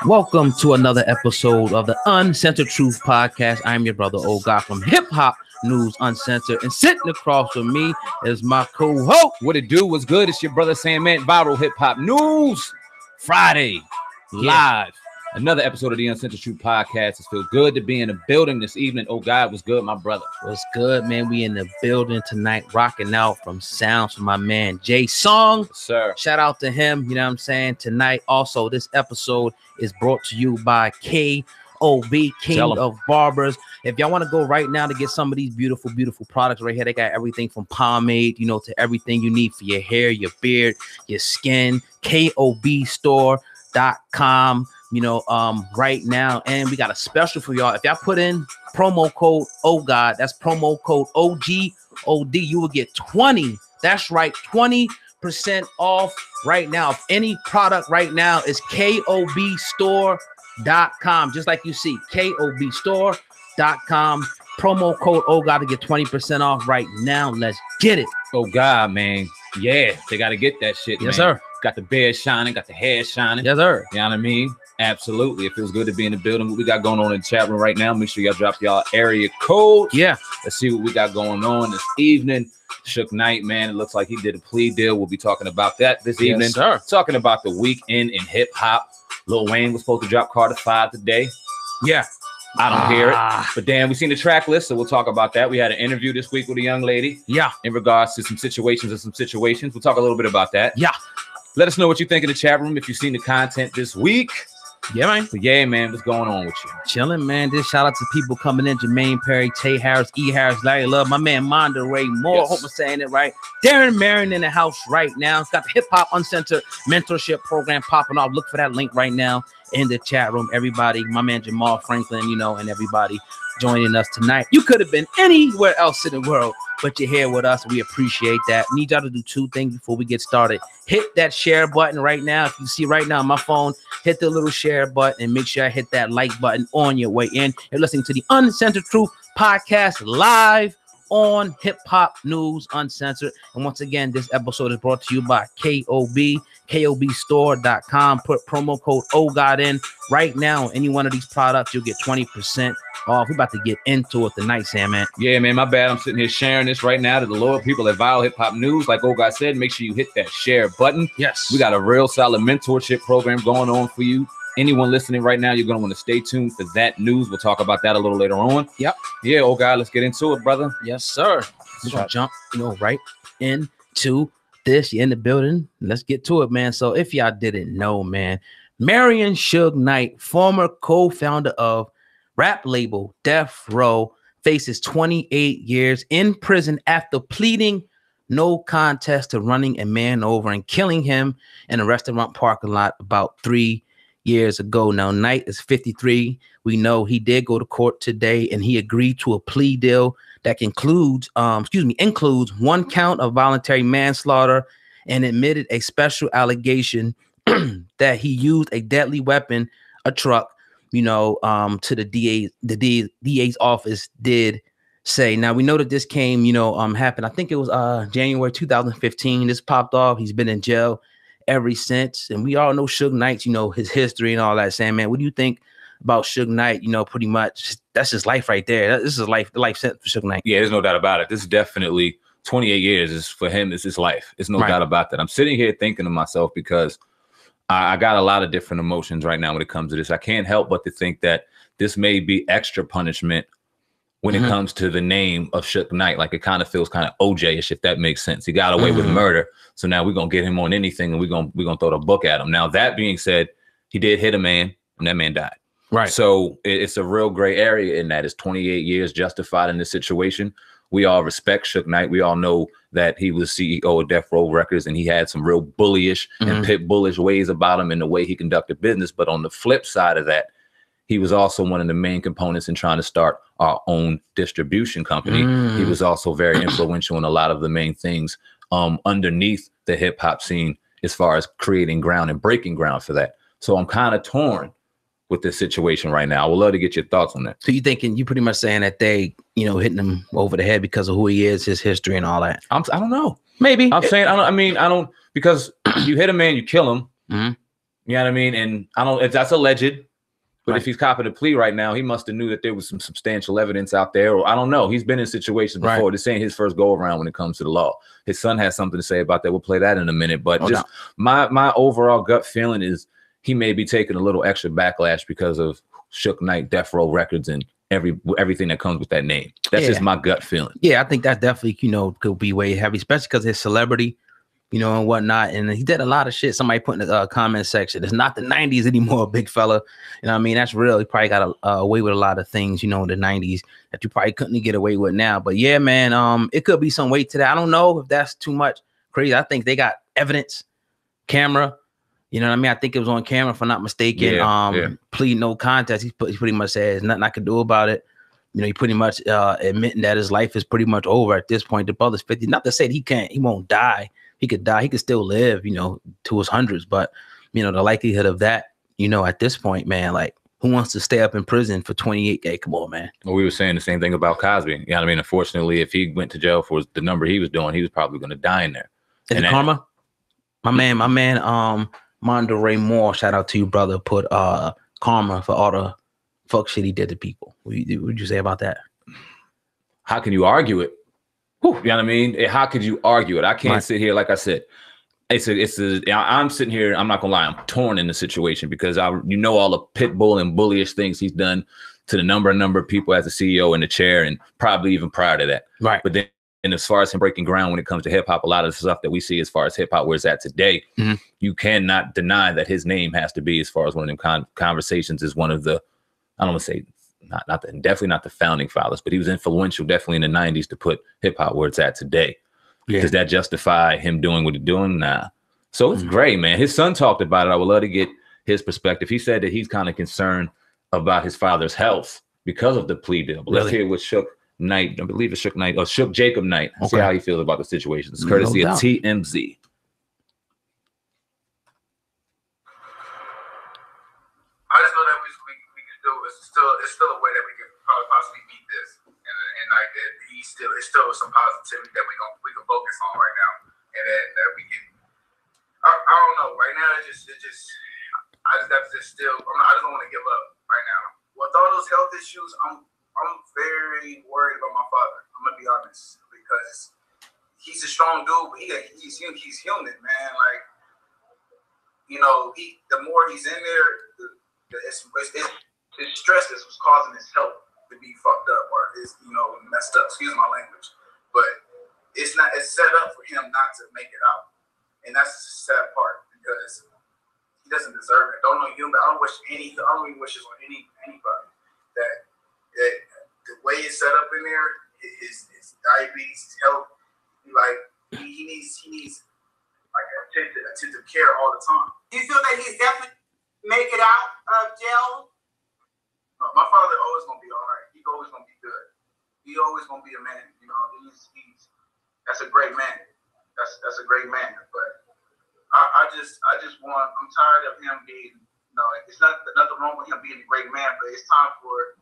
Welcome to another episode of the Uncensored Truth Podcast. I'm your brother, old guy from Hip Hop News Uncensored, and sitting across from me is my co-host. What it do? What's good? It's your brother Sam Man, Viral Hip Hop News Friday live. Another episode of the Uncensored Truth Podcast. It feels good to be in the building this evening. Oh God, what's good, my brother? What's good, man? We in the building tonight, rocking out from sounds from my man Jay Song. Yes, sir. Shout out to him. You know what I'm saying? Tonight, also, this episode is brought to you by K.O.B. King of Barbers. If y'all want to go right now to get some of these beautiful, beautiful products right here, they got everything from pomade, you know, to everything you need for your hair, your beard, your skin. KOBstore.com. You know, right now, and we got a special for y'all. If y'all put in promo code OGOD, that's promo code OGOD, you will get 20. That's right, 20% off right now. If any product right now is KOBstore.com, just like you see, KOBstore.com, promo code OGOD to get 20% off right now. Let's get it. Oh God, man. Yeah, they got to get that shit, yes, man. Sir. Got the beard shining, got the hair shining. Yes, sir. You know what I mean? Absolutely. It feels good to be in the building. What we got going on in the chat room right now, make sure y'all drop y'all area code. Yeah. Let's see what we got going on this evening. Suge Knight, man, it looks like he did a plea deal. We'll be talking about that this evening. Sir. Talking about the weekend in hip hop. Lil Wayne was supposed to drop Carter 5 today. Yeah. I don't hear it. But damn, we seen the track list, so we'll talk about that. We had an interview this week with a young lady. Yeah. In regards to some situations. We'll talk a little bit about that. Yeah. Let us know what you think in the chat room if you've seen the content this week. Yeah, man. But yeah, man, what's going on with you? Chilling, man. This shout out to people coming in: Jermaine Perry, Tay Harris, E. Harris, Larry Love, my man Monterey Moore. Yes. Hope I'm saying it right. Darren Marion in the house right now. It's got the Hip Hop Uncensored Mentorship program popping off. Look for that link right now in the chat room. Everybody, my man Jamal Franklin, you know, and everybody joining us tonight. You could have been anywhere else in the world, but you're here with us. We appreciate that. Need y'all to do two things before we get started. Hit that share button right now. If you see right now on my phone, hit the little share button and make sure I hit that like button on your way in. You're listening to the Uncensored Truth Podcast live on Hip Hop News Uncensored. And once again, this episode is brought to you by KOB, KOBstore.com. Put promo code OGOD in right now. Any one of these products, you'll get 20% off. We're about to get into it tonight, Sam, man. Yeah, man, my bad. I'm sitting here sharing this right now to the loyal people at Viral Hip Hop News. Like OGOD said, make sure you hit that share button. Yes. We got a real solid mentorship program going on for you. Anyone listening right now, you're going to want to stay tuned for that news. We'll talk about that a little later on. Yep. Yeah, oh God, let's get into it, brother. Yes, sir. We're going to jump, right into this. You're in the building. Let's get to it, man. So if y'all didn't know, man, Marion Suge Knight, former co-founder of rap label Death Row, faces 28 years in prison after pleading no contest to running a man over and killing him in a restaurant parking lot about 3 years ago. Now, Knight is 53. We know he did go to court today and he agreed to a plea deal that includes one count of voluntary manslaughter and admitted a special allegation that he used a deadly weapon, a truck, to the DA's office did say. Now, we know that this came, happened. I think it was January 2015. This popped off. He's been in jail ever since. And we all know Suge Knight, his history and all that. Sam, man, what do you think about Suge Knight? Pretty much that's his life right there. This is life sentence for Suge Knight. Yeah, there's no doubt about it. This is definitely 28 years is for him. It's his life. There's no doubt about that. I'm sitting here thinking to myself because I got a lot of different emotions right now when it comes to this. I can't help but to think that this may be extra punishment when it comes to the name of Suge Knight. Like, it kind of feels kind of OJ-ish, if that makes sense. He got away with murder. So now we're going to get him on anything and we're going to throw the book at him. Now, that being said, he did hit a man and that man died. Right. So it's a real gray area in that. It's 28 years justified in this situation. We all respect Suge Knight. We all know that he was CEO of Death Row Records and he had some real bullyish and pit bullish ways about him in the way he conducted business. But on the flip side of that, he was also one of the main components in trying to start our own distribution company. He was also very influential in a lot of the main things underneath the hip hop scene as far as creating ground and breaking ground for that. So I'm kind of torn with this situation right now. I would love to get your thoughts on that. So you pretty much saying that they, hitting him over the head because of who he is, his history and all that? I don't know. Maybe. I'm saying, I don't, because you hit a man, you kill him. You know what I mean? And I don't, if that's alleged, but Right. if he's copping a plea right now, he must have knew that there was some substantial evidence out there, or I don't know. He's been in situations before. Right. This ain't his first go around when it comes to the law. His son has something to say about that. We'll play that in a minute. But just my overall gut feeling is he may be taking a little extra backlash because of Suge Knight, Death Row Records, and everything that comes with that name. That's just my gut feeling. Yeah, I think that definitely, you know, could be way heavy, especially because his celebrity, you know, and whatnot. And he did a lot of shit. Somebody put in the comment section, it's not the 90s anymore, big fella. You know what I mean? That's real. He probably got away with a lot of things, you know, in the 90s that you probably couldn't get away with now. But yeah, man, it could be some weight to that. I don't know if that's too much crazy. I think they got evidence, camera. You know what I mean? I think it was on camera, if I'm not mistaken. Plea no contest. He pretty much said there's nothing I could do about it. You know, he pretty much admitting that his life is pretty much over at this point. The brother's 50. Not to say that he won't die. He could die. He could still live, you know, to his hundreds. But, you know, the likelihood of that, you know, at this point, man, like, who wants to stay up in prison for 28 days? Come on, man. Well, we were saying the same thing about Cosby. You know what I mean? Unfortunately, if he went to jail for the number he was doing, he was probably going to die in there. Is it karma? My man, Monterey Moore, shout out to you, brother, put karma for all the fuck shit he did to people. What would you say about that? How can you argue it? Whew, you know what I mean? How could you argue it? I can't sit here, like I said, I'm sitting here, I'm not gonna lie, I'm torn in the situation because you know all the pit bull and bullyish things he's done to the number of people as a CEO in the chair, and probably even prior to that. Right. But then, and as far as him breaking ground when it comes to hip hop, a lot of the stuff that we see as far as hip hop where it's at today, you cannot deny that his name has to be, as far as one of them conversations, is one of the, I don't want to say definitely not the founding fathers, but he was influential definitely in the 90s to put hip hop where it's at today. Yeah. Does that justify him doing what he's doing? Nah. So it's great, man. His son talked about it. I would love to get his perspective. He said that he's kind of concerned about his father's health because of the plea deal. But let's hear what Suge Knight, I believe it's Suge Knight, or Suge Jacob Knight. See how he feels about the situation. It's courtesy of TMZ. I just know that we can do. It's still a way that we can possibly beat this, and like it's still some positivity that we can focus on right now, and that we can. I don't know. Right now, I just I just don't want to give up right now. With all those health issues, I'm very worried about my father. I'm gonna be honest, because he's a strong dude, but he's human, man. Like, you know, the more he's in there, his stress is what's causing his health to be fucked up or is, you know, messed up. Excuse my language, but it's set up for him not to make it out, and that's the sad part because he doesn't deserve it. I don't wish this on anybody that the way it's set up in there, his diabetes, his health, he needs like attentive care all the time. Do you feel that he's definitely make it out of jail? No, my father always gonna be all right. He's always gonna be good. He always gonna be a man. You know, that's a great man. That's a great man. But I'm tired of him being. You know, it's nothing wrong with him being a great man, but it's time for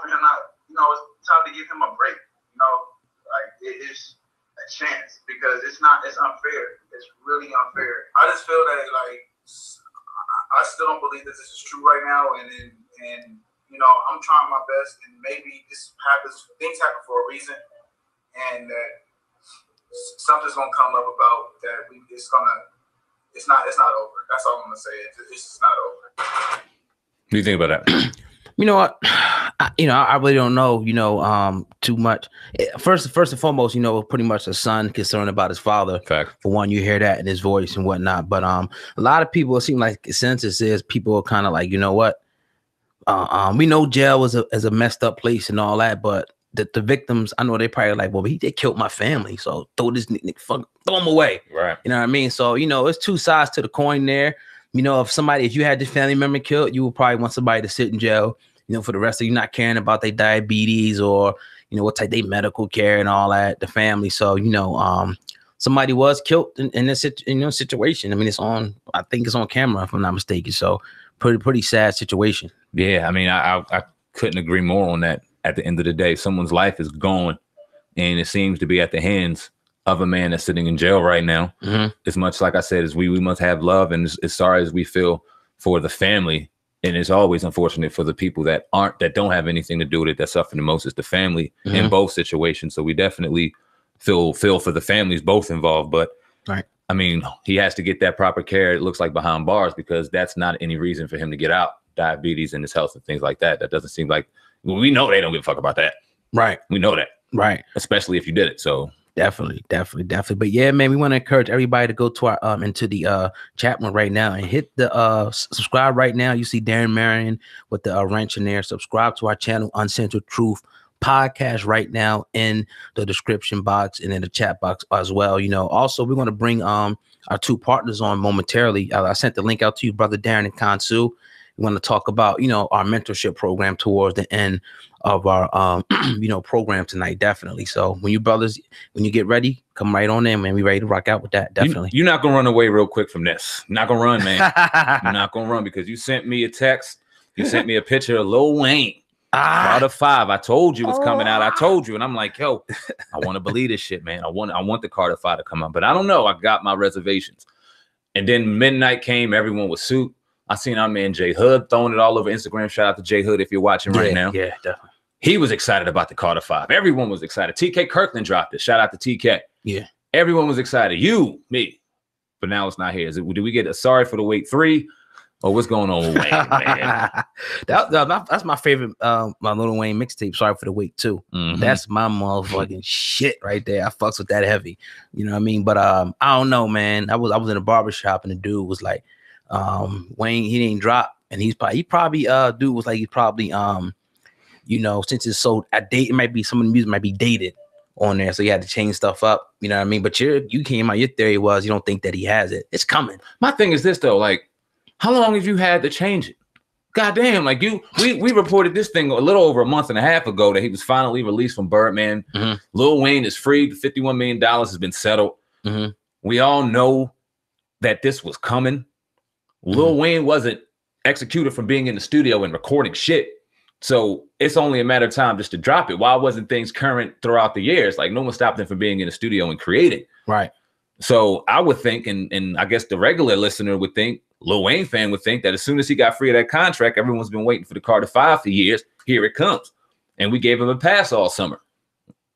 him not. You know, it's time to give him a break. You know, like it is a chance because it's unfair. It's really unfair. I just feel that like I still don't believe that this is true right now, and you know, I'm trying my best, and maybe this happens. Things happen for a reason, and that something's gonna come up about that. It's not over. That's all I'm gonna say. It's just not over. What do you think about that? You know what? I really don't know, you know, too much. First and foremost, you know, pretty much a son concerned about his father. Fact. For one, you hear that in his voice and whatnot. But a lot of people, it seem like consensus is people are kind of like, you know what? We know jail is a messed up place and all that, but the victims, I know they probably like, well, they killed my family, so throw him away. Right. You know what I mean? So, you know, it's two sides to the coin there. You know, if you had this family member killed, you would probably want somebody to sit in jail, you know, for the rest of you, not caring about their diabetes or, you know, what type they medical care and all that, the family. So, you know, somebody was killed in this situation. I mean, I think it's on camera if I'm not mistaken. So pretty sad situation. Yeah. I mean, I couldn't agree more on that. At the end of the day, someone's life is gone, and it seems to be at the hands of a man that's sitting in jail right now. As much, like I said, as we must have love, and as sorry as we feel for the family, and it's always unfortunate for the people that don't have anything to do with it, that suffer the most is the family in both situations. So we definitely feel for the families both involved. But I mean, he has to get that proper care. It looks like behind bars, because that's not any reason for him to get out. Diabetes and his health and things like that. That doesn't seem like, we know they don't give a fuck about that. Right. We know that. Right. Especially if you did it. So definitely. But yeah, man, we want to encourage everybody to go to our into the chat room right now and hit the subscribe right now. You see Darren Marion with the wrench in there. Subscribe to our channel, Uncensored Truth Podcast, right now in the description box and in the chat box as well. You know, also we're going to bring our two partners on momentarily. I sent the link out to you, brother Darren and Kansu. We want to talk about, you know, our mentorship program towards the end of our you know, program tonight. Definitely. So when you brothers, when you get ready, come right on in, man. We ready to rock out with that. Definitely. You're not gonna run away real quick from this. You're not gonna run, man. You're not gonna run, because you sent me a text. You sent me a picture of Lil Wayne. Carter 5. I told you it's coming out. I told you, and I'm like, yo, I want to believe this shit, man. I want the Carter 5 to come out, but I don't know. I got my reservations. And then midnight came. Everyone was suit. I seen our man J Hood throwing it all over Instagram. Shout out to J Hood if you're watching right now. Yeah, definitely. He was excited about the Carter 5. Everyone was excited. TK Kirkland dropped it. Shout out to TK. Yeah. Everyone was excited. You, me. But now it's not here. Do we get a sorry for the wait 3? Or what's going on with Wayne, man? That's my favorite my Lil Wayne mixtape, Sorry for the Wait 2. That's my motherfucking shit right there. I fucks with that heavy. You know what I mean? But I don't know, man. I was in a barbershop and the dude was like, Wayne, he didn't drop, and he's probably dude was like, he's probably you know, since it's so it might be, some of the music might be dated on there, so you had to change stuff up, you know what I mean? But you came out, your theory was you don't think that he has it. It's coming. My thing is this though, like, how long have you had to change it? Goddamn, like we reported this thing a little over a month and a half ago that he was finally released from Birdman. Lil Wayne is free. $51 million has been settled. We all know that this was coming. Lil Wayne wasn't executed from being in the studio and recording shit. So it's only a matter of time just to drop it. Why wasn't things current throughout the years? Like, no one stopped him from being in the studio and creating. Right. So I would think, and I guess the regular listener would think, Lil Wayne fan would think, that as soon as he got free of that contract, everyone's been waiting for the Carter 5 for years. Here it comes. And we gave him a pass all summer.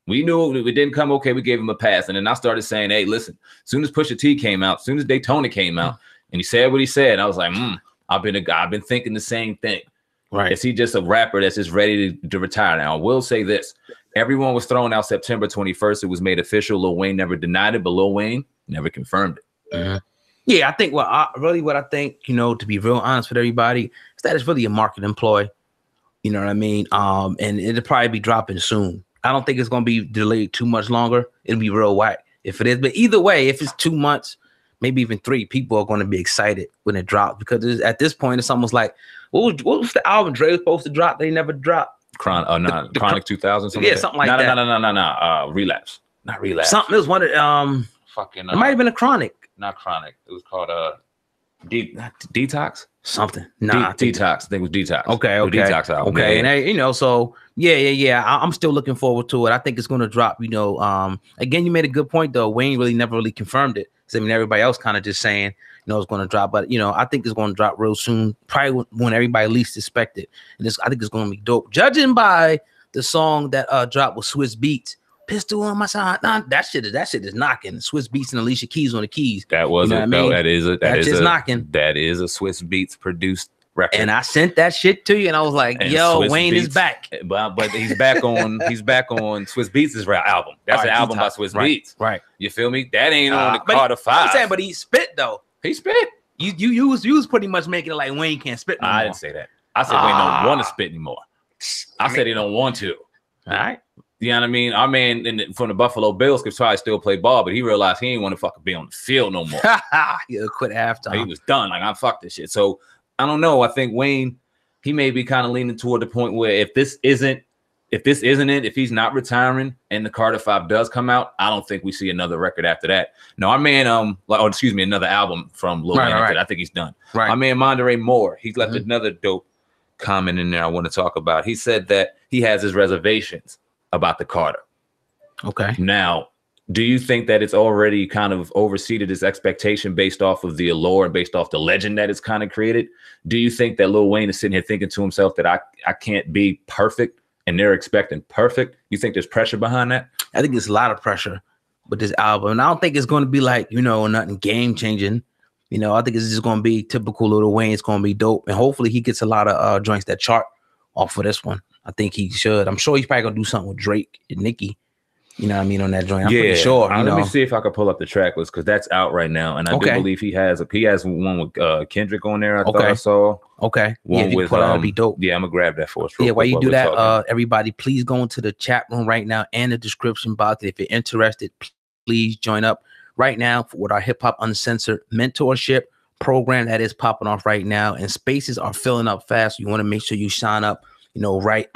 We knew it didn't come okay. We gave him a pass. And then I started saying, hey, listen, as soon as Pusha T came out, as soon as Daytona came out, and he said what he said, I was like, I've been thinking the same thing. Right. Is he just a rapper that's just ready to retire now? I will say this. Everyone was throwing out September 21st. It was made official. Lil Wayne never denied it, but Lil Wayne never confirmed it. Yeah, I think what I think, you know, to be real honest with everybody, is that it's really a marketing ploy. You know what I mean? And it'll probably be dropping soon. I don't think it's going to be delayed too much longer. It'll be real whack if it is. But either way, if it's 2 months, maybe even 3, people are going to be excited when it drops, because at this point, it's almost like, what was the album Dre was supposed to drop? They never dropped. Chronic 2000. Something like that. No. Relapse. Not Relapse. Something. It was one of fucking. It might have been a Chronic. Not Chronic. It was called Detox. Something. Detox. I think it was Detox. Okay. Detox album. Okay. Yeah. And you know, so yeah. I'm still looking forward to it. I think it's going to drop. You know, again, you made a good point though. Wayne never really confirmed it. I mean, everybody else kind of just saying, you know, it's going to drop, but you know, I think it's going to drop real soon, probably when everybody least expect it. And I think it's going to be dope. Judging by the song that dropped with Swiss Beats, Pistol on my side. Nah, that shit is knocking. Swiss Beats and Alicia Keys on the keys. That was you know that is knocking. That is a Swiss Beats produced record. And I sent that shit to you, and I was like, "Yo, Swiss Wayne Beats is back." But he's back on Swiss Beats' album. That's an album by Swiss Beats. Right. You feel me? That ain't on the Carter 5. I'm saying, but he spit though. He spit. You was pretty much making it like Wayne can't spit no more. I didn't say that. I said Wayne don't want to spit anymore. I said he don't want to. All right. You know what I mean? Our man from the Buffalo Bills could try to still play ball, but he realized he ain't want to fucking be on the field no more. He'll quit halftime. He was done. Like, I fucked this shit. So I don't know. I think Wayne, he may be kind of leaning toward the point where if this isn't it, if he's not retiring and the Carter 5 does come out, I don't think we see another record after that. No, our man, another album from Lil Wayne. I think he's done. Right. Our man Monterey Moore, he's left another dope comment in there I want to talk about. He said that he has his reservations about the Carter. Okay. Now, Do you think that it's already kind of overseeded its expectation based off of the allure and based off the legend that it's kind of created? Do you think that Lil Wayne is sitting here thinking to himself that I can't be perfect and they're expecting perfect? You think there's pressure behind that? I think there's a lot of pressure with this album. And I don't think it's going to be like, you know, nothing game changing. You know, I think it's just going to be typical Lil Wayne. It's going to be dope. And hopefully he gets a lot of joints that chart off of this one. I think he should. I'm sure he's probably going to do something with Drake and Nicki. You know what I mean, on that joint. I'm pretty sure. Let me see if I can pull up the track list because that's out right now, and I do believe he has one with Kendrick on there. I thought I saw. Okay. One with that'd be dope. Yeah, I'm gonna grab that for us. Yeah, while you do that, everybody, please go into the chat room right now and the description box. If you're interested, please join up right now with our Hip Hop Uncensored mentorship program that is popping off right now, and spaces are filling up fast. You want to make sure you sign up, you know, right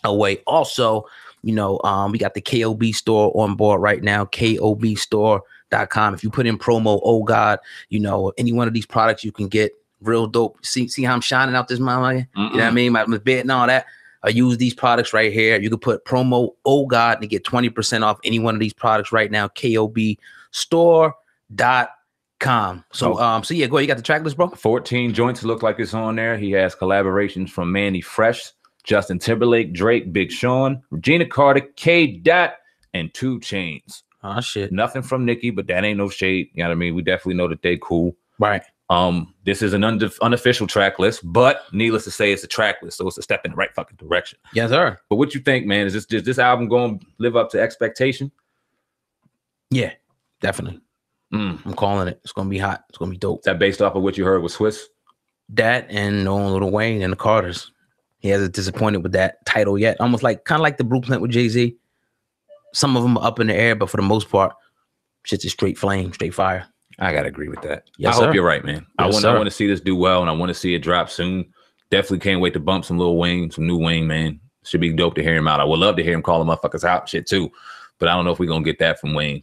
away. Also, you know, we got the KOB store on board right now, KOBstore.com. If you put in promo, oh God, you know, any one of these products you can get real dope. See how I'm shining out this motherfucker? You know what I mean? My bed and all that. I use these products right here. You can put promo, oh God, to get 20% off any one of these products right now, KOBstore.com. So, so yeah, go ahead. You got the track list, bro? 14 joints look like it's on there. He has collaborations from Manny Fresh, Justin Timberlake, Drake, Big Sean, Regina Carter, K. Dot, and 2 Chainz. Oh shit. Nothing from Nicki, but that ain't no shade. You know what I mean? We definitely know that they cool. Right. This is an unofficial track list, but needless to say, it's a track list, so it's a step in the right fucking direction. Yes, sir. But what you think, man? Is this album going to live up to expectation? Yeah, definitely. I'm calling it. It's gonna be hot. It's gonna be dope. Is that based off of what you heard with Swiss? That and knowing Lil Wayne and the Carters. He hasn't disappointed with that title yet. Almost like kind of like the Blueprint with Jay-Z. Some of them are up in the air, but for the most part, shit's a straight flame, straight fire. I gotta agree with that. Yes, I hope you're right, man. Yes, I want to see this do well, and I want to see it drop soon. Definitely can't wait to bump some Lil Wayne, some new Wayne, man. Should be dope to hear him out. I would love to hear him call the motherfuckers out shit too, but I don't know if we're gonna get that from Wayne.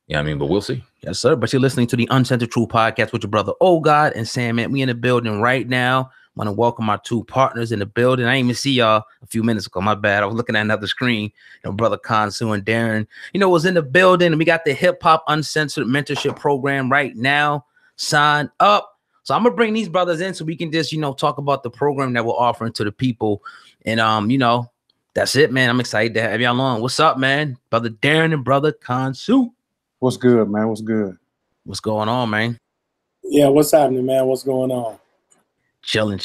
You know what I mean? But we'll see. Yes, sir. But you're listening to the Uncensored True Podcast with your brother, Oh God, and Sam, man. We in the building right now. Want to welcome our 2 partners in the building. I didn't even see y'all a few minutes ago. My bad. I was looking at another screen. You know, brother Kansu and Darren, you know, was in the building, and we got the Hip Hop Uncensored mentorship program right now. Sign up. So I'm gonna bring these brothers in so we can just, you know, talk about the program that we're offering to the people. And you know, that's it, man. I'm excited to have y'all on. What's up, man? Brother Darren and brother Kansu. What's good, man? What's good? What's going on, man? Yeah, what's happening, man? What's going on? Chilling.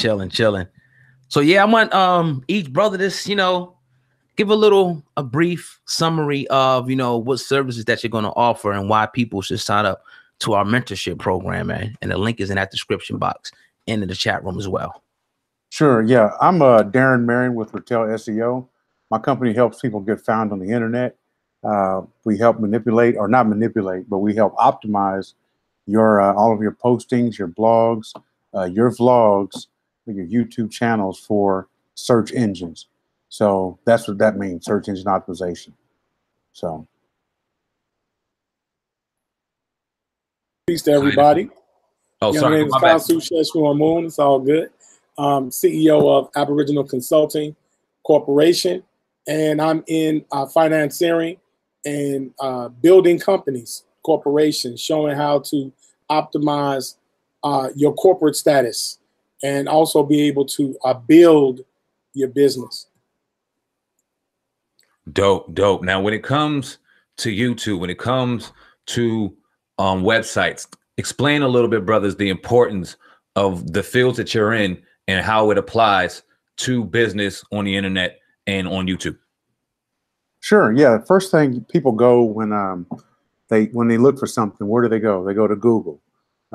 So yeah, I want each brother this, you know, give a brief summary of, you know, what services that you're going to offer and why people should sign up to our mentorship program, man. And the link is in that description box and in the chat room as well. Sure. Yeah, I'm Darren Marion with Retail SEO. My company helps people get found on the internet. We help manipulate, or not manipulate, but we help optimize your all of your postings, your blogs, your vlogs, your YouTube channels for search engines. So that's what that means, search engine optimization. So peace to everybody. Oh, My name is Kansu Sheshua Moon. It's all good. CEO of Aboriginal Consulting Corporation, and I'm in financiering and building companies, corporations, showing how to optimize your corporate status and also be able to build your business. Dope. Now, when it comes to YouTube, when it comes to websites, explain a little bit, brothers, the importance of the fields that you're in and how it applies to business on the internet and on YouTube. Sure. Yeah. First thing people go when they look for something, where do they go? They go to Google.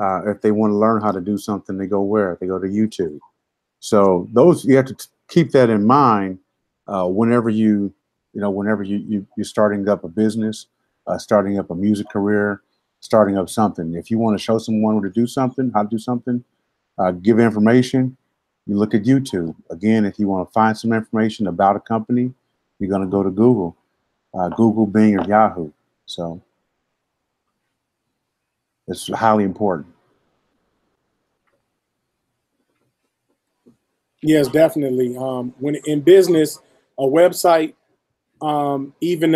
If they want to learn how to do something, they go where? They go to YouTube. So those, you have to keep that in mind whenever you're starting up a business, starting up a music career, starting up something. If you want to show someone how to do something, give information, you look at YouTube. Again, if you want to find some information about a company, you're going to go to Google, Google, Bing, or Yahoo. So it's highly important. Yes, definitely. When in business, a website, even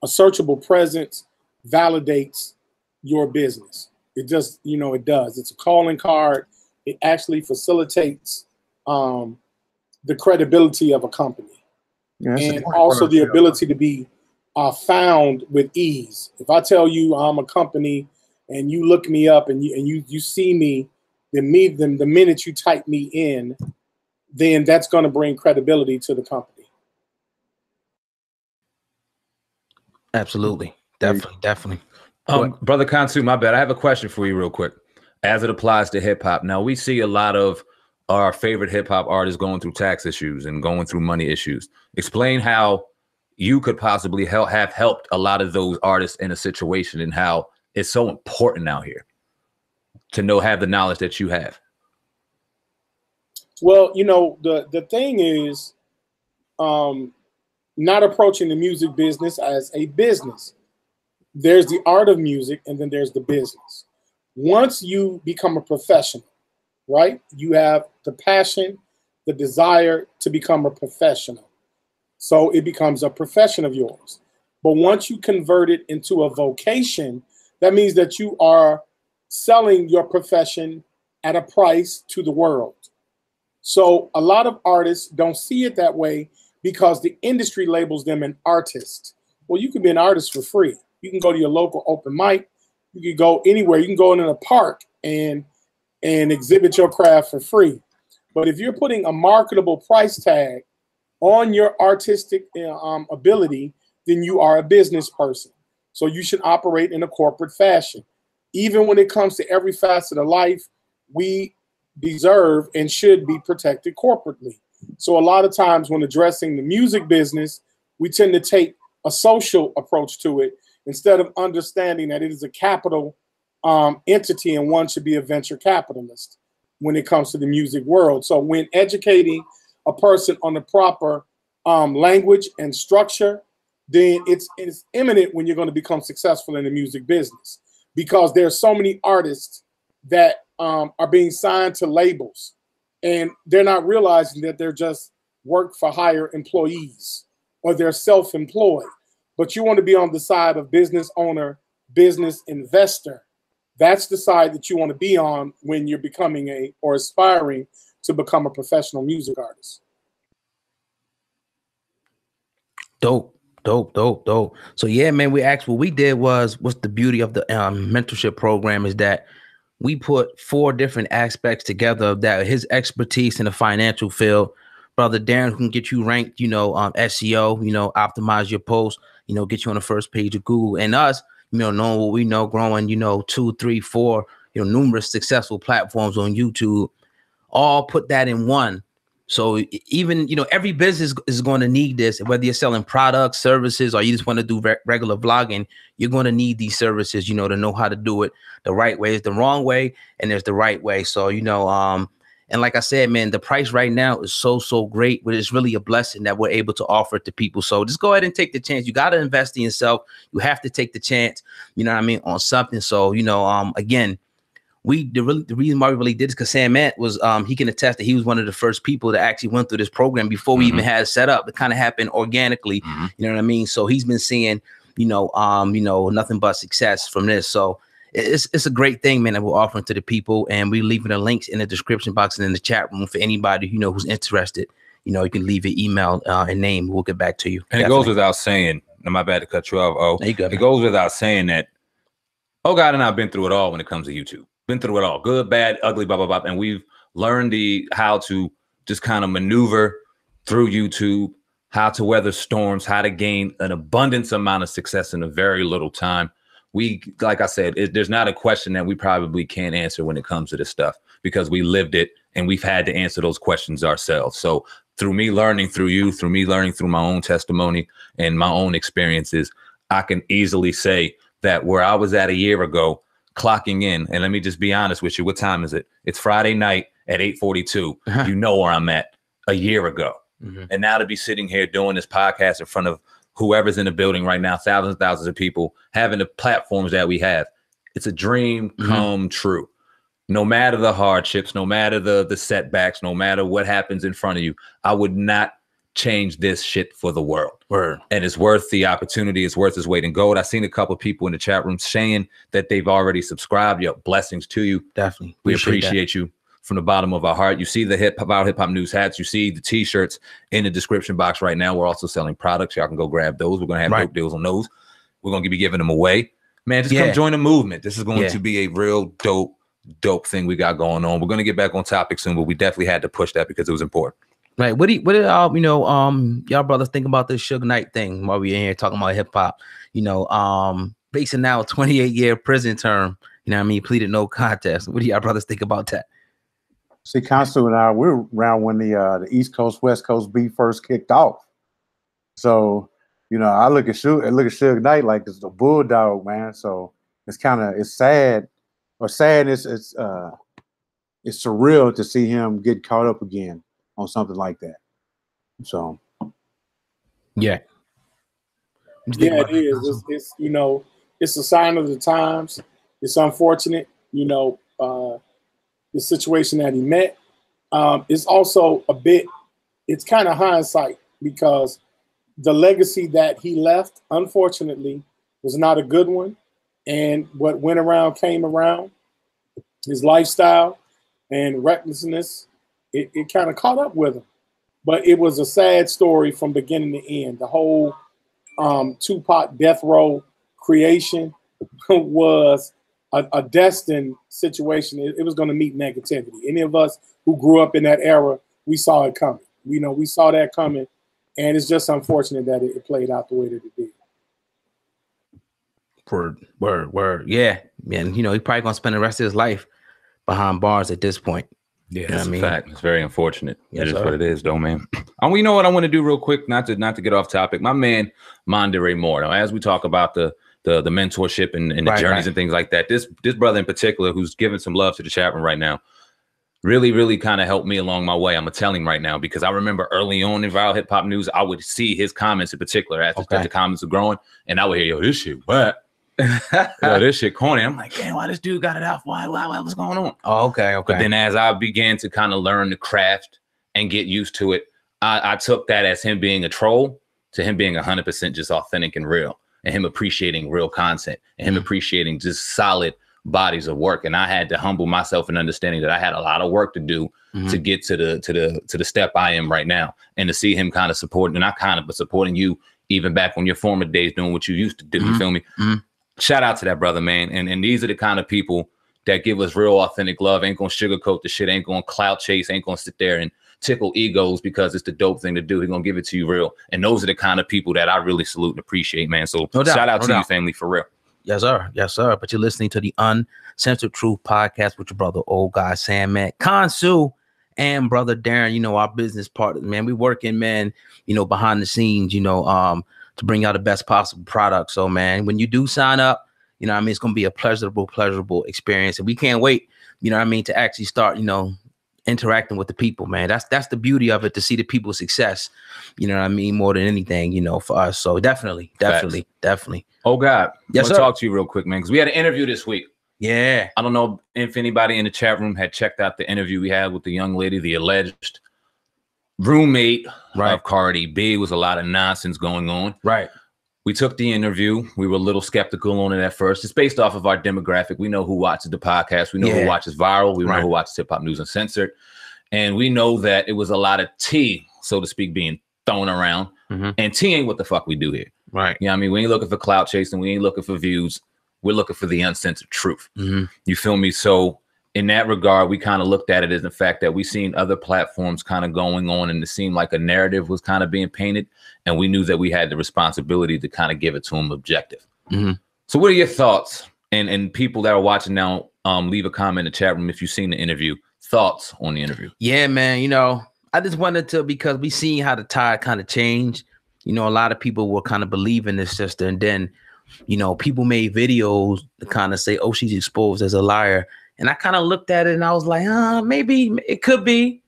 a searchable presence validates your business. It just, it does. It's a calling card. It actually facilitates the credibility of a company, and also the ability to be found with ease. If I tell you I'm a company and you look me up and you see me, then the minute you type me in, then that's going to bring credibility to the company. Absolutely. Definitely. Brother Kansu, my bad. I have a question for you real quick as it applies to hip hop. Now, we see a lot of our favorite hip hop artists going through tax issues and going through money issues. Explain how you could possibly have helped a lot of those artists in a situation, and how it's so important out here to have the knowledge that you have. Well, the thing is not approaching the music business as a business. There's the art of music, and then there's the business. Once you become a professional, right, you have the passion, the desire to become a professional. So it becomes a profession of yours. But once you convert it into a vocation, that means that you are selling your profession at a price to the world. So a lot of artists don't see it that way because the industry labels them an artist. Well, you can be an artist for free. You can go to your local open mic. You can go anywhere. You can go in a park and exhibit your craft for free. But if you're putting a marketable price tag on your artistic ability, then you are a business person. So you should operate in a corporate fashion. Even when it comes to every facet of life, we deserve and should be protected corporately. So a lot of times when addressing the music business, we tend to take a social approach to it instead of understanding that it is a capital entity and one should be a venture capitalist when it comes to the music world. So when educating a person on the proper language and structure, then it's imminent when you're going to become successful in the music business, because there's so many artists that are being signed to labels, and they're not realizing that they're just work for hire employees or they're self-employed. But you want to be on the side of business owner, business investor. That's the side that you want to be on when you're becoming or aspiring to become a professional music artist. Dope. So yeah, man, what we did was, what's the beauty of the mentorship program is that we put 4 different aspects together that his expertise in the financial field. Brother Darren, who can get you ranked, SEO, optimize your post, get you on the first page of Google, and us, knowing what we know, growing, 2, 3, 4, numerous successful platforms on YouTube, all put that in one. So even, every business is going to need this, whether you're selling products, services, or you just want to do regular vlogging, you're going to need these services, to know how to do it the right way. It's the wrong way, and there's the right way. So, and like I said, man, the price right now is so great, but it's really a blessing that we're able to offer it to people. So just go ahead and take the chance. You got to invest in yourself. You have to take the chance, on something. So, again, the reason why we really did this, because Sam Ant was he can attest that he was one of the first people that actually went through this program before we even had it set up. It kind of happened organically, you know what I mean? So he's been seeing, nothing but success from this. So it's a great thing, man, that we're offering to the people, and we're leaving the links in the description box and in the chat room for anybody who's interested. You can leave your email and name. We'll get back to you. And Definitely. It goes without saying. No, my bad to cut you off. It goes without saying that. Oh God, and I've been through it all when it comes to YouTube. Been through it all, good, bad, ugly, blah, blah, blah. And we've learned how to just kind of maneuver through YouTube, how to weather storms, how to gain an abundance amount of success in a very little time. Like I said, there's not a question that we probably can't answer when it comes to this stuff, because we lived it and we've had to answer those questions ourselves. So through me learning through you, through me learning through my own testimony and my own experiences, I can easily say that where I was at a year ago, clocking in, and let me just be honest with you, what time is it? It's Friday night at 8:42. You know where I'm at a year ago. And now to be sitting here doing this podcast in front of whoever's in the building right now, thousands and thousands of people, having the platforms that we have, it's a dream come true. No matter the hardships, no matter the setbacks, no matter what happens in front of you, I would not change this shit for the world. Word. And it's worth the opportunity. It's worth its weight in gold. I've seen a couple of people in the chat room saying that they've already subscribed. Yo, blessings to you. Definitely. We appreciate you from the bottom of our heart. You see the hip hop news hats. You see the t-shirts in the description box right now. We're also selling products. Y'all can go grab those. We're going to have dope deals on those. We're going to be giving them away. Man, just come join the movement. This is going to be a real dope thing we got going on. We're going to get back on topic soon, but we definitely had to push that because it was important. Right. What did y'all brothers think about this Suge Knight thing while we in here talking about hip hop? Facing now a 28-year prison term. You know what I mean? Pleaded no contest. What do y'all brothers think about that? See, Consul and I, we were around when the East Coast West Coast beef first kicked off. So, I look at Suge Knight like it's a bulldog, man. So it's sad, or sad. It's surreal to see him get caught up again on something like that. So, it is. It's a sign of the times. It's unfortunate, the situation that he met. It's also it's kind of hindsight, because the legacy that he left, unfortunately, was not a good one. And what went around came around. His lifestyle and recklessness, it kind of caught up with him. But it was a sad story from beginning to end. The whole Tupac death row creation was a destined situation. It was going to meet negativity. Any of us who grew up in that era, we saw it coming. We saw that coming, and it's just unfortunate that it played out the way that it did. Word. Yeah, man. He probably gonna spend the rest of his life behind bars at this point. Yeah, that's a fact. It's very unfortunate. It is what it is, though, man. And you know what I want to do real quick, not to get off topic. My man, Mondere Moore. Now, as we talk about the mentorship and the journeys and things like that, this brother in particular, who's giving some love to the chat room right now, really kind of helped me along my way. I'm gonna tell him right now, because I remember early on in viral hip hop news, I would see his comments in particular as the comments were growing, and I would hear, yo, this shit what? Yo, this shit corny. I'm like, damn, why this dude got it out? Why what's going on? Oh, okay. But then as I began to kind of learn the craft and get used to it, I took that as him being a troll to him being 100% just authentic and real, and him appreciating real content, and him appreciating just solid bodies of work. And I had to humble myself in understanding that I had a lot of work to do to get to the step I am right now, and to see him kind of supporting, and I kind of supporting you even back on your former days doing what you used to do. You feel me? Shout out to that brother, man. And these are the kind of people that give us real authentic love. Ain't gonna sugarcoat the shit, ain't gonna clout chase, ain't gonna sit there and tickle egos because it's the dope thing to do. He's gonna give it to you real. And those are the kind of people that I really salute and appreciate, man. So shout out to you, family, for real. Yes, sir. Yes, sir. But you're listening to the Uncensored Truth podcast with your brother, old guy Sandman, Consu, and brother Darren. Our business partners, man. We working, man, behind the scenes, to bring out the best possible product. So, man, when you do sign up, it's going to be a pleasurable experience. And we can't wait, to actually start, interacting with the people, man. That's the beauty of it, to see the people's success, more than anything, for us. So definitely. Oh, God. Yes, sir. Talk to you real quick, man, because we had an interview this week. Yeah. I don't know if anybody in the chat room had checked out the interview we had with the young lady, the alleged roommate of Cardi B. Was a lot of nonsense going on. Right. We took the interview. We were a little skeptical on it at first. It's based off of our demographic. We know who watches the podcast. We know who watches Viral. We know who watches Hip Hop News Uncensored. And we know that it was a lot of tea, so to speak, being thrown around. And tea ain't what the fuck we do here. Right. You know what I mean? We ain't looking for clout chasing. We ain't looking for views. We're looking for the uncensored truth. You feel me? So in that regard, we kind of looked at it as the fact that we seen other platforms kind of going on, and it seemed like a narrative was kind of being painted. And we knew that we had the responsibility to kind of give it to them objective. So what are your thoughts? And people that are watching now, leave a comment in the chat room if you've seen the interview. Thoughts on the interview? Yeah, man. I just wanted to, because we seen how the tide kind of changed. A lot of people were kind of believing this sister. And then, people made videos to kind of say, oh, she's exposed as a liar. And I kind of looked at it and I was like, maybe it could be,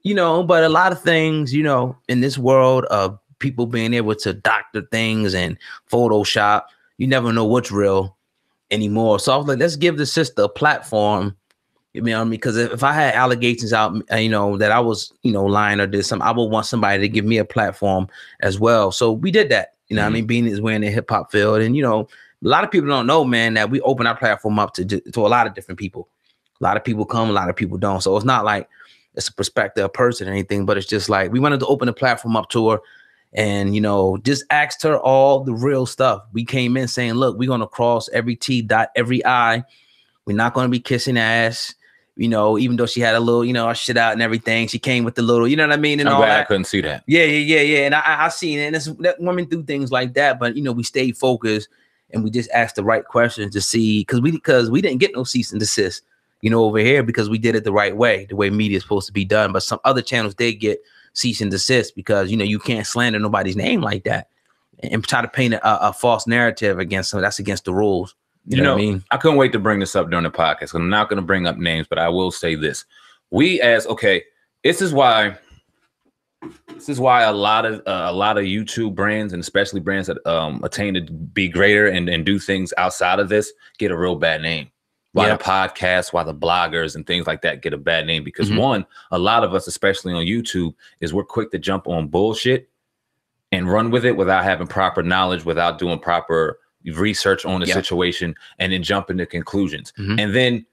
but a lot of things, in this world of people being able to doctor things and Photoshop, you never know what's real anymore. So I was like, let's give the sister a platform, You know what I mean? Because if I had allegations out, you know, that I was, you know, lying or did something, I would want somebody to give me a platform as well. So we did that. You know what I mean? Being is wearing the hip hop field. And, you know, a lot of people don't know, man, that we open our platform up to a lot of different people. A lot of people come, a lot of people don't. So it's not like it's a perspective person or anything, but it's just like we wanted to open the platform up to her and, you know, just asked her all the real stuff. We came in saying, look, we're going to cross every T, dot every I. We're not going to be kissing ass. You know, even though she had a little, you know, shit out and everything, she came with the little, you know what I mean? And I'm all glad that. I couldn't see that. Yeah. And I seen it. And that women do things like that. But, you know, we stayed focused and we just asked the right questions to see, because we didn't get no cease and desist, you know, over here, because we did it the right way, the way media is supposed to be done. But some other channels, they get cease and desist because, you know, you can't slander nobody's name like that and try to paint a false narrative against them. That's against the rules. You know what I mean? I couldn't wait to bring this up during the podcast. I'm not going to bring up names, but I will say this. This is why a lot of YouTube brands, and especially brands that attain to be greater and do things outside of this, get a real bad name. Why the podcasts, why the bloggers and things like that get a bad name? Because one, a lot of us, especially on YouTube, we're quick to jump on bullshit and run with it without having proper knowledge, without doing proper research on the situation, and then jump into conclusions. And then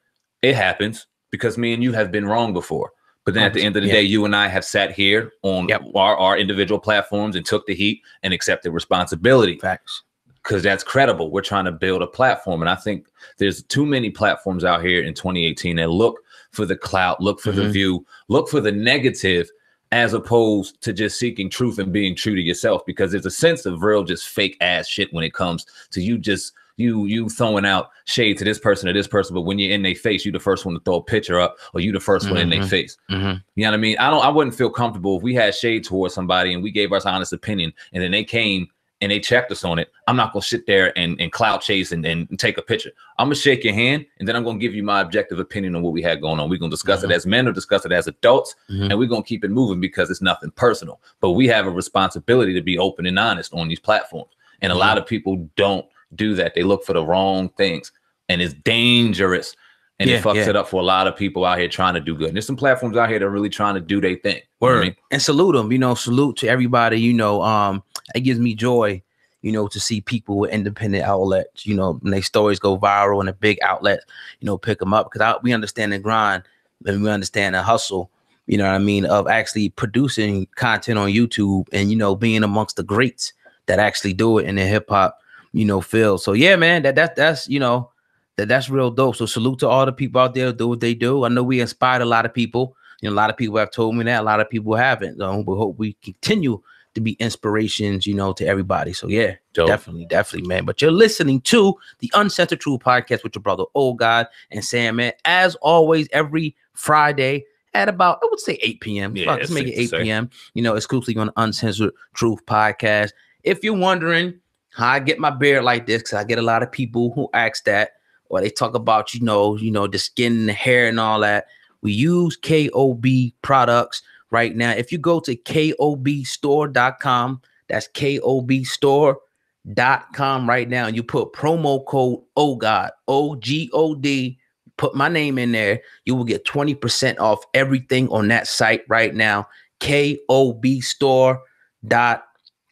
it happens because me and you have been wrong before. But then at the end of the day, you and I have sat here on our individual platforms and took the heat and accepted responsibility. Facts. Because that's credible. We're trying to build a platform. And I think there's too many platforms out here in 2018 that look for the clout, look for the view, look for the negative, as opposed to just seeking truth and being true to yourself. Because there's a sense of real just fake ass shit when it comes to you just you throwing out shade to this person or this person, but when you're in their face, you the first one to throw a picture up, or you the first one in their face. You know what I mean? I wouldn't feel comfortable if we had shade towards somebody and we gave our honest opinion and then they came and they checked us on it. I'm not gonna sit there and clout chase and take a picture. I'm gonna shake your hand and then I'm gonna give you my objective opinion on what we had going on. We're gonna discuss it as men or discuss it as adults, and we're gonna keep it moving because it's nothing personal. But we have a responsibility to be open and honest on these platforms. And a lot of people don't do that. They look for the wrong things, and it's dangerous. And it fucks it up for a lot of people out here trying to do good. And there's some platforms out here that are really trying to do their thing. Word. You know what I mean? And salute them, you know, salute to everybody, you know, it gives me joy, you know, to see people with independent outlets, you know, when their stories go viral and a big outlet, you know, pick them up, because we understand the grind and we understand the hustle, you know what I mean, of actually producing content on YouTube and, you know, being amongst the greats that actually do it in the hip hop, you know, field. So yeah, man, that's, you know, that's real dope. So salute to all the people out there who do what they do. I know we inspired a lot of people. You know, a lot of people have told me that. A lot of people haven't. So we hope we continue to be inspirations, you know, to everybody. So yeah, dope. Definitely, man. But you're listening to the Uncensored Truth Podcast with your brother, Old God and Sam, man. As always, every Friday at about, I would say 8 p.m. Yeah, let's make it 8 p.m. You know, exclusively on the Uncensored Truth Podcast. If you're wondering how I get my beard like this, because I get a lot of people who ask that, or they talk about, you know, the skin and the hair and all that. We use KOB products right now. If you go to KOBstore.com, that's KOBstore.com right now, and you put promo code OGOD, OGOD, put my name in there, you will get 20% off everything on that site right now, KOBstore.com.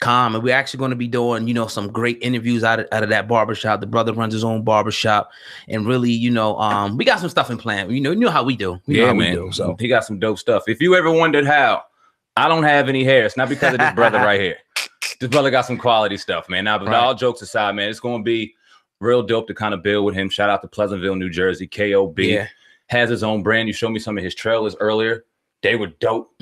And we're actually going to be doing, you know, some great interviews out of that barbershop. The brother runs his own barbershop, and really, you know, we got some stuff in plan. You know how we do. You know how man. We do. So he got some dope stuff. If you ever wondered how I don't have any hair, it's not because of this brother right here. This brother got some quality stuff, man. Now, but all jokes aside, man, it's going to be real dope to kind of build with him. Shout out to Pleasantville, New Jersey. KOB has his own brand. You showed me some of his trailers earlier. They were dope.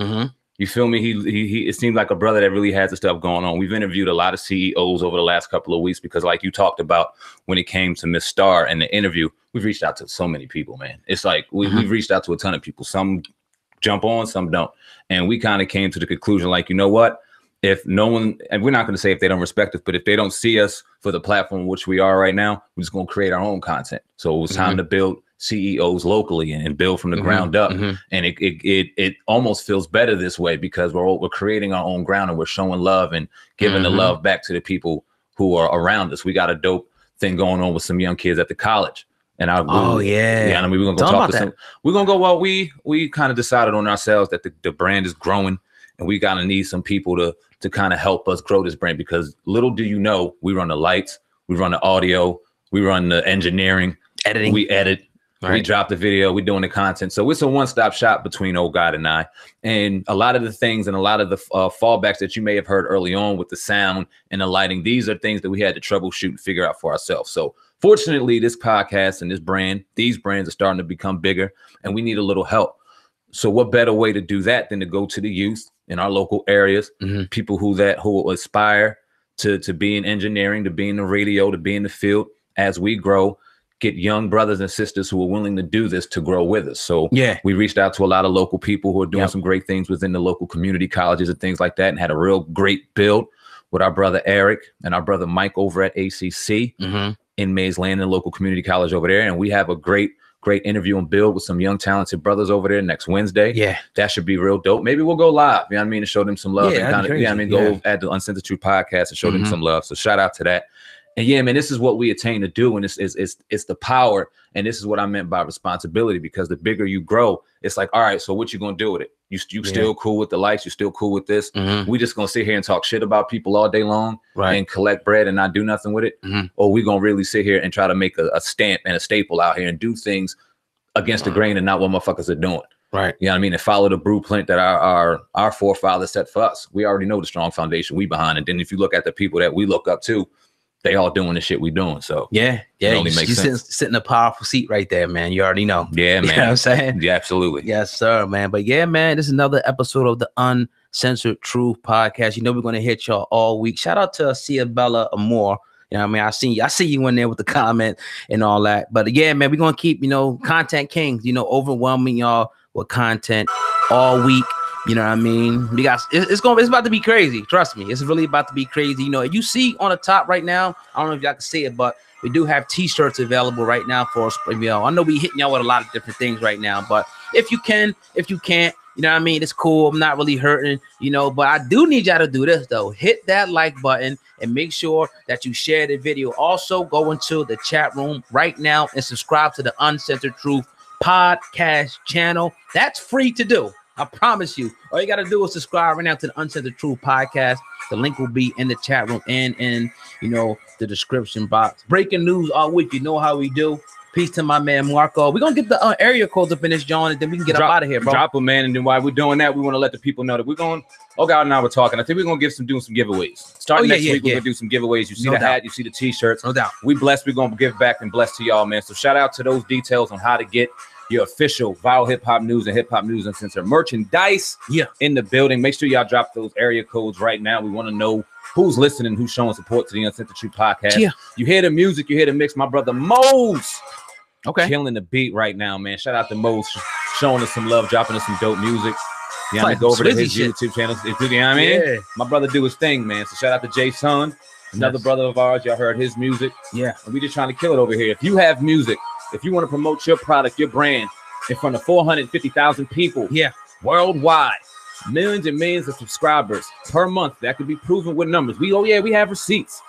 You feel me? He it seems like a brother that really has the stuff going on. We've interviewed a lot of CEOs over the last couple of weeks because, like you talked about, when it came to Miss Star and the interview, we've reached out to so many people, man. It's like we've reached out to a ton of people. Some jump on, some don't. And we kind of came to the conclusion, like, you know what? If no one, and we're not going to say if they don't respect us, but if they don't see us for the platform in which we are right now, we're just going to create our own content. So it was time to build CEOs locally and build from the ground up. And it almost feels better this way because we're creating our own ground and we're showing love and giving the love back to the people who are around us. We got a dope thing going on with some young kids at the college. And I yeah, I mean, we're gonna go talk to some. We're gonna go. Well, we kind of decided on ourselves that the brand is growing, and we gotta need some people to kind of help us grow this brand, because little do you know, we run the lights, we run the audio, we run the engineering, editing, we edit. Right. We drop the video, we're doing the content. So it's a one-stop shop between old God and I. And a lot of the things and a lot of the fallbacks that you may have heard early on with the sound and the lighting, these are things that we had to troubleshoot and figure out for ourselves. So fortunately, this podcast and this brand, these brands are starting to become bigger, and we need a little help. So what better way to do that than to go to the youth in our local areas, people who aspire to be in engineering, to be in the radio, to be in the field as we grow. Get young brothers and sisters who are willing to do this to grow with us. So we reached out to a lot of local people who are doing some great things within the local community colleges and things like that, and had a real great build with our brother Eric and our brother Mike over at ACC in Mays Landing, local community college over there. And we have a great interview and build with some young talented brothers over there next Wednesday. Yeah, that should be real dope. Maybe we'll go live, you know what I mean, to show them some love, and kind of, go at the Uncensored Truth podcast and show them some love. So shout out to that. And yeah, man, this is what we attain to do. And it's the power. And this is what I meant by responsibility, because the bigger you grow, it's like, all right, so what you going to do with it? You still cool with the likes? You still cool with this? We just going to sit here and talk shit about people all day long and collect bread and not do nothing with it? Or we going to really sit here and try to make a stamp and a staple out here and do things against the grain and not what motherfuckers are doing? Right. You know what I mean? And follow the blueprint that our forefathers set for us. We already know the strong foundation we behind. And then if you look at the people that we look up to, they all doing the shit we doing. So it only makes sense. Sit in a powerful seat right there, man. You already know. Yeah, man. You know what I'm saying? Yeah, absolutely. Yes, sir, man. But yeah, man, this is another episode of the Uncensored Truth podcast. You know, we're going to hit y'all all week. Shout out to Ciabella Amore. You know what I mean? I see you in there with the comment and all that. But yeah, man, we're going to keep, content kings, overwhelming y'all with content all week. You know what I mean? We got it's about to be crazy. Trust me, it's really about to be crazy. You see on the top right now, I don't know if y'all can see it, but we do have t-shirts available right now for us. I know we hitting y'all with a lot of different things right now, but if you can, if you can't, you know what I mean? It's cool. I'm not really hurting, but I do need y'all to do this though. Hit that like button and make sure that you share the video. Also go into the chat room right now and subscribe to the Uncensored Truth podcast channel. That's free to do. I promise you. All you got to do is subscribe right now to the Uncensored Truth podcast. The link will be in the chat room and in, the description box. Breaking news all week. You know how we do. Peace to my man, Marco. We're going to get the area codes up in this, John, and then we can get up out of here, bro. Drop them, man. And then while we're doing that, we want to let the people know that we're going, God and I were talking. I think we're going to do some giveaways. Starting next week, we're going to do some giveaways. You see the hat, you see the t-shirts. No doubt. We blessed. We're going to give back and bless to y'all, man. So shout out to those details on how to get your official Viral Hip Hop News and Hip Hop News Uncensored merchandise in the building. Make sure y'all drop those area codes right now. We want to know who's listening, who's showing support to the Uncensored Truth podcast. You hear the music, you hear the mix. My brother Mose, killing the beat right now, man. Shout out to Mose, showing us some love, dropping us some dope music. Yeah, I'm gonna go over to his YouTube channel. You know what I mean? Yeah. My brother do his thing, man. So shout out to Jay Son, another brother of ours. Y'all heard his music. Yeah, and we just trying to kill it over here. If you have music, if you want to promote your product, your brand in front of 450,000 people worldwide, millions and millions of subscribers per month, that could be proven with numbers. We have receipts.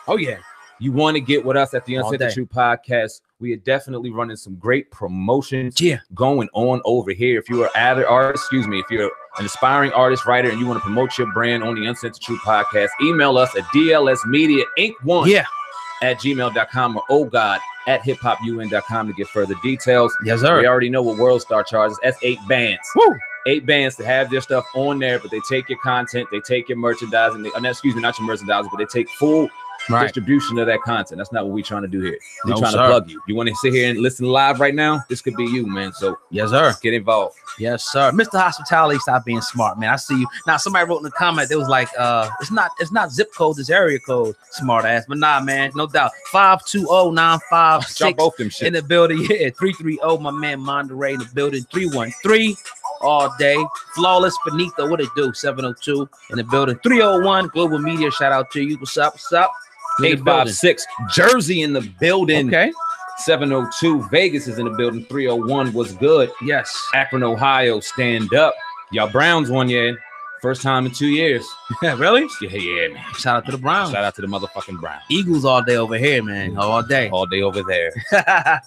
You want to get with us at the Uncensored Truth podcast. We are definitely running some great promotions going on over here. If you're an avid artist, if you're an aspiring artist, writer, and you want to promote your brand on the Uncensored Truth podcast, email us at dlsmediainc1 at gmail.com or ohgod@hiphopun.com to get further details. Yes, sir. We already know what World Star charges. That's 8 bands. Woo! 8 bands to have their stuff on there, but they take your content, they take your merchandising. Not your merchandising, but they take full distribution of that content. That's not what we're trying to do here. We're trying to plug you. You want to sit here and listen live right now? This could be you, man. So yes, sir. Get involved. Yes, sir. Mr. Hospitality, stop being smart, man. I see you. Now, somebody wrote in the comment, it was like, it's not zip code, it's area code, smart ass. But nah, man, no doubt. 520-956 drop both them shit in the building. Yeah, 330, my man Monterey in the building. 313 all day. Flawless Finito, what it do? 702 in the building. 301 Global Media, shout out to you. What's up? 856 Jersey in the building. Okay. 702 Vegas is in the building. 301 was good. Yes. Akron, Ohio, stand up. Y'all Browns won, yeah. First time in 2 years. Really? Yeah, man. Shout out to the Browns. Shout out to the motherfucking Browns. Eagles all day over here, man. All day. All day over there.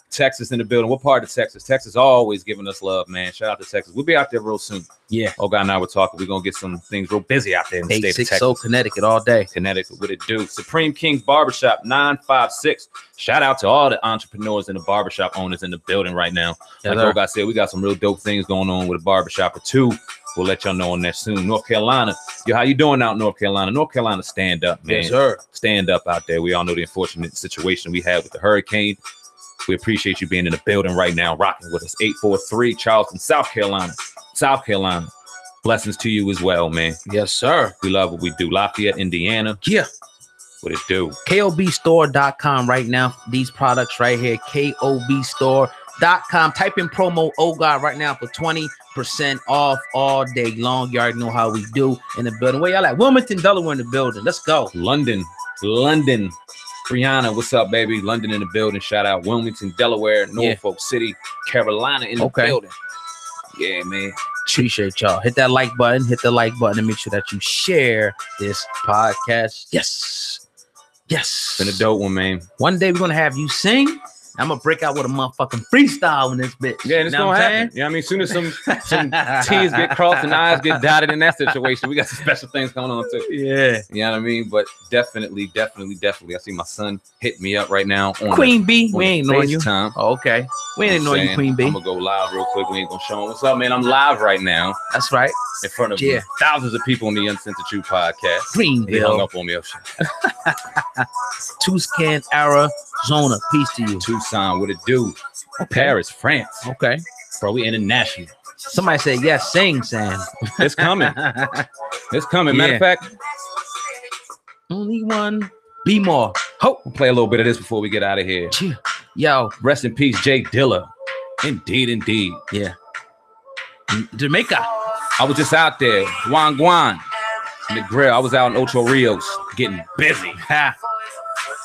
Texas in the building. What part of Texas? Texas always giving us love, man. Shout out to Texas. We'll be out there real soon. Yeah. Oh, God, now we're talking. We're going to get some things real busy out there in the state of Texas. 860 Connecticut all day. Connecticut, what it do? Supreme King's Barbershop, 956. Shout out to all the entrepreneurs and the barbershop owners in the building right now. Like I said, we got some real dope things going on with a barbershop or two. We'll let y'all know on that soon. North Carolina. Yo, how you doing out in North Carolina? North Carolina, stand up, man. Yes, sir. Stand up out there. We all know the unfortunate situation we had with the hurricane. We appreciate you being in the building right now, rocking with us. 843 Charleston, South Carolina. South Carolina. Blessings to you as well, man. Yes, sir. We love what we do. Lafayette, Indiana. Yeah. What it do? KOBstore.com right now. These products right here. KOBstore.com. Type in promo OGOD right now for 20% off all day long. You already know how we do in the building. Where y'all at? Wilmington, Delaware in the building. Let's go. London. Brianna, what's up, baby? London in the building. Shout out Wilmington, Delaware, Norfolk City, Carolina in the building. Yeah, man. Appreciate y'all. Hit that like button. Hit the like button and make sure that you share this podcast. Yes. Yes. Been a dope one, man. One day we're going to have you sing. I'm going to break out with a motherfucking freestyle in this bitch. Yeah, it's going to happen. Yeah, I mean, as soon as some T's get crossed and I's get dotted in that situation, we got some special things going on too. Yeah. You know what I mean? But definitely. I see my son hit me up right now. On Queen B, we ain't knowing you. Oh, okay. We ain't knowing you, Queen B. I'm going to go live real quick. We ain't going to show him. What's up, man? I'm live right now. That's right. In front of thousands of people on the Uncensored Truth podcast. Greenville. He hung up on me. Tucson, Arizona. Peace to you. Tucson, what it do? Paris, France. Okay. Bro, we international. Somebody said, yes, sing, Sam. It's coming. It's coming. Matter of fact, only one. Be more. Hope. We'll play a little bit of this before we get out of here. Yo. Rest in peace, Jay Dilla. Indeed. Yeah. Jamaica. I was just out there. Guan. In the grill. I was out in Ocho Rios getting busy.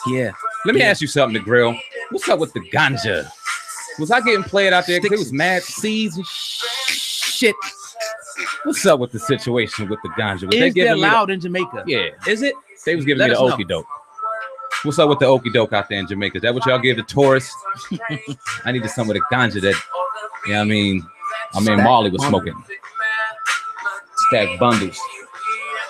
Yeah. Let me ask you something, the grill. What's up with the ganja? Was I getting played out there? Because it was mad seeds and shit. What's up with the situation with the ganja? Was Is they allowed in Jamaica? Yeah. Is it? They was giving me the okie doke. What's up with the okie doke out there in Jamaica? Is that what y'all give the tourists? I needed some of the ganja that, you know what I mean? Marley was smoking. Stack bundles.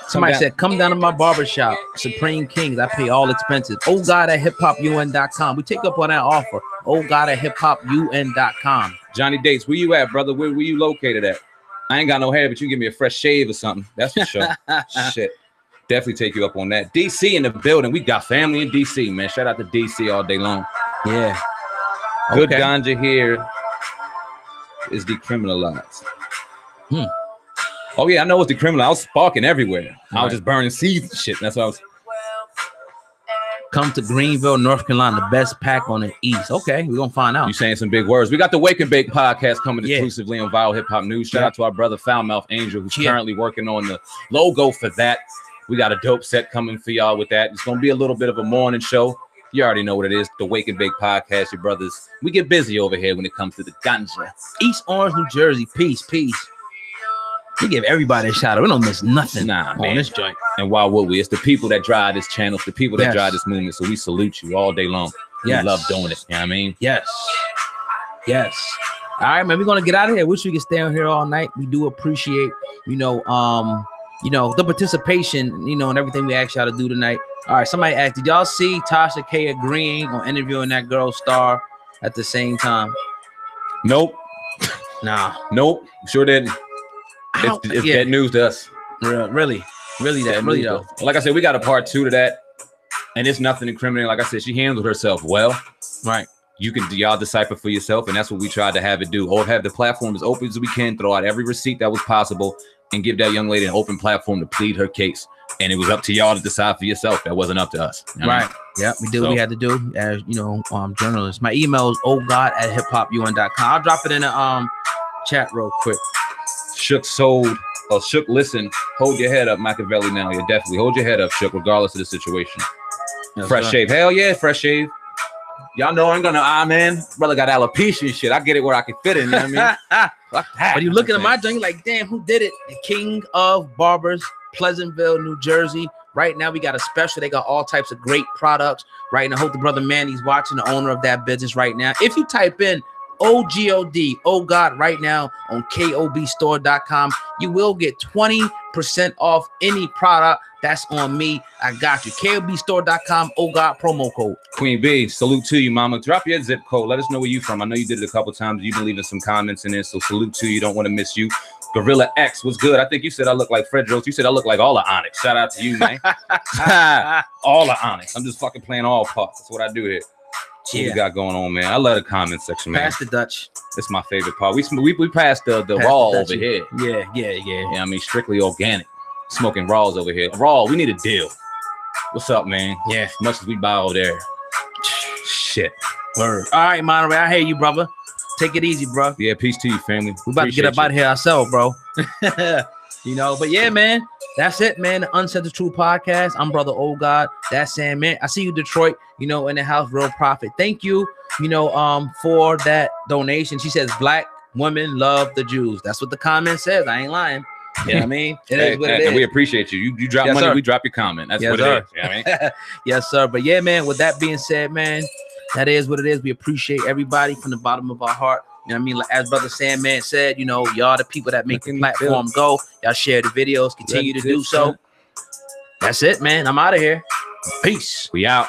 Somebody said, come down to my barbershop, Supreme Kings. I pay all expenses. Oh God at hiphopun.com. We take up on that offer. Oh God at hiphopun.com. Johnny Dates, where you at, brother? Where you located at? I ain't got no hair, but you give me a fresh shave or something. That's for sure. Shit. Definitely take you up on that. DC in the building. We got family in DC, man. Shout out to DC all day long. Yeah. Good ganja here is decriminalized. Oh yeah, I know it's decriminalized. I was sparking everywhere. I was just burning seeds and shit. That's what I was. Come to Greenville, North Carolina, the best pack on the East. Okay, we're gonna find out. You saying some big words. We got the Wake and Bake podcast coming exclusively on Viral Hip Hop News. Shout out to our brother Foulmouth Angel, who's currently working on the logo for that. We got a dope set coming for y'all with that. It's gonna be a little bit of a morning show. You already know what it is. The Wake and Bake podcast, your brothers. We get busy over here when it comes to the ganja. East Orange, New Jersey. Peace. We give everybody a shout out. We don't miss nothing on this joint. And why would we? It's the people that drive this channel. It's the people that drive this movement. So we salute you all day long. We love doing it. You know what I mean? Yes. All right, man. We're gonna get out of here. Wish we could stay on here all night. We do appreciate, the participation, and everything we asked y'all to do tonight. All right, somebody asked, did y'all see Tasha K agreeing on interviewing that girl Star at the same time? Nope. Nope. Sure didn't. It's dead news to us. Really though. Like I said, we got a part 2 to that, and it's nothing incriminating. Like I said, she handled herself well. Right. Y'all decipher for yourself, and that's what we tried to have it do. Or have the platform as open as we can, throw out every receipt that was possible, and give that young lady an open platform to plead her case. And it was up to y'all to decide for yourself. That wasn't up to us. Right. Yeah, we did what we had to do as journalists. My email is ogod@hiphopun.com. I'll drop it in the chat real quick. Shook sold, or Shook listen. Hold your head up, Machiavelli. Now, you definitely hold your head up, Shook, regardless of the situation. Fresh shave, hell yeah, fresh shave. Y'all know I ain't gonna, man. Brother got alopecia and shit. I get it where I can fit in, you know what I mean? But you looking at my joint, like, damn, who did it? The King of Barbers, Pleasantville, New Jersey. Right now, we got a special. They got all types of great products. Right now, I hope the brother Manny's watching, the owner of that business right now. If you type in OGOD, oh God, right now on KOBstore.com, you will get 20% off any product that's on me. I got you. KOBstore.com, oh God, promo code. Queen B, salute to you, mama. Drop your zip code. Let us know where you from. I know you did it a couple times. You've been leaving some comments in there, so salute to you. Don't want to miss you. Gorilla X was good. I think you said I look like Fredros. You said I look like all of Onyx. Shout out to you, man. All of Onyx. I'm just fucking playing all parts. That's what I do here. What we got going on, man? I love the comment section, man. Pass the Dutch. It's my favorite part. We passed the raw over here. Yeah. Yeah, I mean, strictly organic. Smoking raws over here. Raw, we need a deal. What's up, man? Yeah. As much as we buy over there. Shit. Word. All right, Monterey, I hear you, brother. Take it easy, bro. Yeah, peace to you, family. We about to get up out of here ourselves, bro. You know, but yeah, man, that's it, man. The Uncensored True Podcast. I'm Brother Old God. That's Sam, man. I see you, Detroit, you know, in the house, Real Profit. Thank you, you know, for that donation. She says, Black women love the Jews. That's what the comment says. I ain't lying. You know what I mean? It is what it is. And we appreciate you. You drop money, we drop your comment. That's what it is. You know what I mean? Yes, sir. But yeah, man, with that being said, man, that is what it is. We appreciate everybody from the bottom of our heart. You know what I mean? Like, as Brother Sandman said, you know, y'all the people that make the platform go. Y'all share the videos, continue to do so. That's it, man. I'm out of here. Peace. We out.